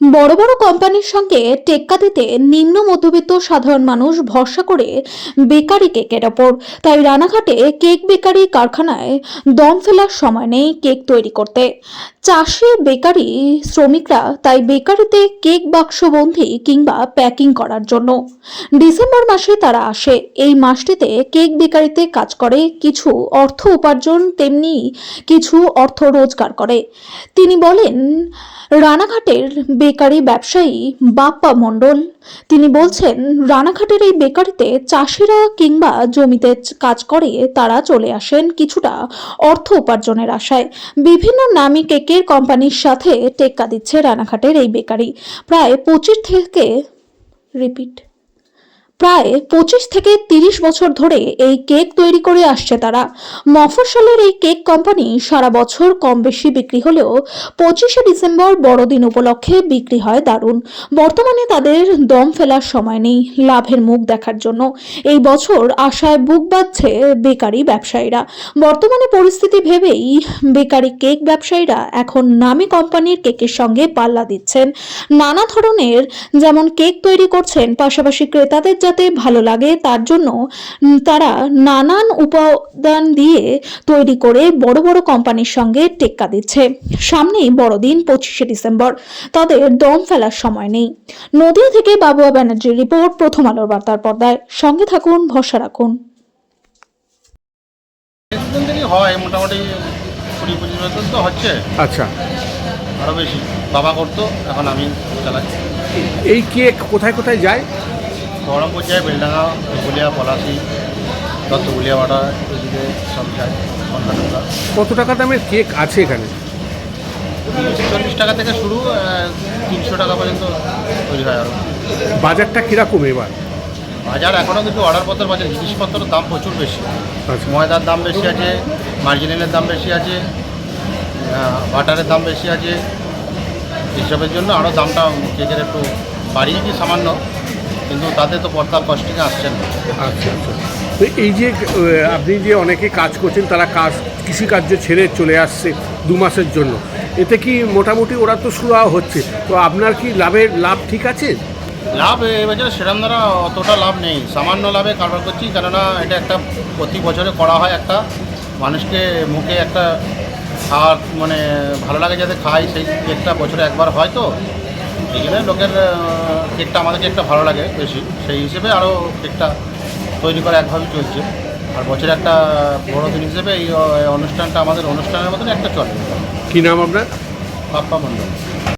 বড় বড় কোম্পানির সঙ্গে টেক্কা দিতে নিম্ন মধ্যবিত্ত সাধারণ মানুষ ভরসা করে বেকারি কেকের ওপর। তাই রানাঘাটে কেক বেকারি কারখানায় দম ফেলার সময় নেই কেক তৈরি করতে। চাষি বেকারি শ্রমিকরা তাই বেকারিতে কেক বাক্সবন্দি কিংবা প্যাকিং করার জন্য ডিসেম্বর মাসে তারা আসে। এই মাসটিতে কেক বেকারিতে কাজ করে, কিছু অর্থ উপার্জন তেমনি কিছু অর্থ রোজগার করে। তিনি বলেন, রানাঘাটের বেকারি ব্যবসায়ী বাপ্পা মণ্ডল। তিনি বলছেন, রানাঘাটের এই বেকারিতে চাষিরা কিংবা জমিতে কাজ করে তারা চলে আসেন কিছুটা অর্থ উপার্জনের আশায়। বিভিন্ন নামী কেকের কোম্পানির সাথে টেক্কা দিচ্ছে রানাঘাটের এই বেকারি। প্রায় 25 থেকে 30 বছর ধরে এই কেক তৈরি করে আসছে তারা। মফস্বলের এই কেক কোম্পানি সারা বছর কম বেশি বিক্রি হলেও 25শে ডিসেম্বর বড়দিন উপলক্ষে বিক্রি হয় দারুণ। বর্তমানে তাদের দম ফেলার সময় নেই লাভের মুখ দেখার জন্য। এই বছর আশায় বুক বাঁধছে বেকারি ব্যবসায়ীরা। বর্তমানে পরিস্থিতি ভেবেই বেকারি কেক ব্যবসায়ীরা এখন নামী কোম্পানির কেকের সঙ্গে পাল্লা দিচ্ছেন। নানা ধরনের যেমন কেক তৈরি করছেন, পাশাপাশি ক্রেতাদের যাতে ভালো লাগে তার জন্য তারা নানান উপাদান দিয়ে তৈরি করে বড় বড় কোম্পানির সঙ্গে টেক্কা দিচ্ছে। সামনেই বড়দিন 25শে ডিসেম্বর, তাদের দম ফেলার সময় নেই। নদিয়া থেকে বাবুয়া ব্যানার্জির রিপোর্ট, প্রথম আলোর বার্তার পর্দায়। সঙ্গে থাকুন, ভরসা রাখুন। কিছুদিন থেকে হয়, মোটামুটি 20-25 বছর তো হচ্ছে, আচ্ছা, আরও বেশি। বাবা করতো, এখন আমি চালাচ্ছি। এই কেক কোথায় কোথায় যায়? বহরমপুর যায়, বেলডাঙ্গা, বেগুলিয়া, পলাশি, দত্তগুলিয়া বাটা, এদিকে সব যায়। কলকাতা কত টাকা দামের কেক আছে এখানে? 40 টাকা থেকে শুরু, 300 টাকা পর্যন্ত তৈরি হয়। আরও বাজারটা কীরকম এবার? বাজার এখনও কিন্তু অর্ডারপত্রের বাজার, জিনিসপত্রের দাম প্রচুর বেশি। আচ্ছা, ময়দার দাম বেশি আছে, মার্জিনের দাম বেশি আছে, বাটারের দাম বেশি আছে। এইসবের জন্য আরও দামটা কেকের একটু বাড়িয়েছি সামান্য, কিন্তু তাতে তো পর্দার কস্টিংয়ে আসছে না। আচ্ছা আচ্ছা। তো এই যে আপনি যে অনেকে কাজ করছেন, তারা কৃষিকার্য ছেড়ে চলে আসছে 2 মাসের জন্য, এতে কি মোটামুটি ওরা তো সুরা হচ্ছে, তো আপনার কি লাভ ঠিক আছে? লাভ এবছর সেরকম দ্বারা অতটা লাভ নেই, সামান্য লাভে কারবার করছি। কেননা এটা একটা প্রতি বছরে করা হয়, একটা মানুষকে মুখে একটা খাওয়ার মানে ভালো লাগে যাতে খাই, সেই কেকটা বছরে একবার হয়। তো এই জন্য লোকের কেকটা, আমাদের কেকটা ভালো লাগে বেশি, সেই হিসেবে আরও কেকটা তৈরি করা একভাবেই চলছে। আর বছরে একটা বড় দিন হিসেবে এই অনুষ্ঠানটা আমাদের অনুষ্ঠানের মতন একটা চলে। কী নাম আপনার? বাপ্পা মণ্ডল।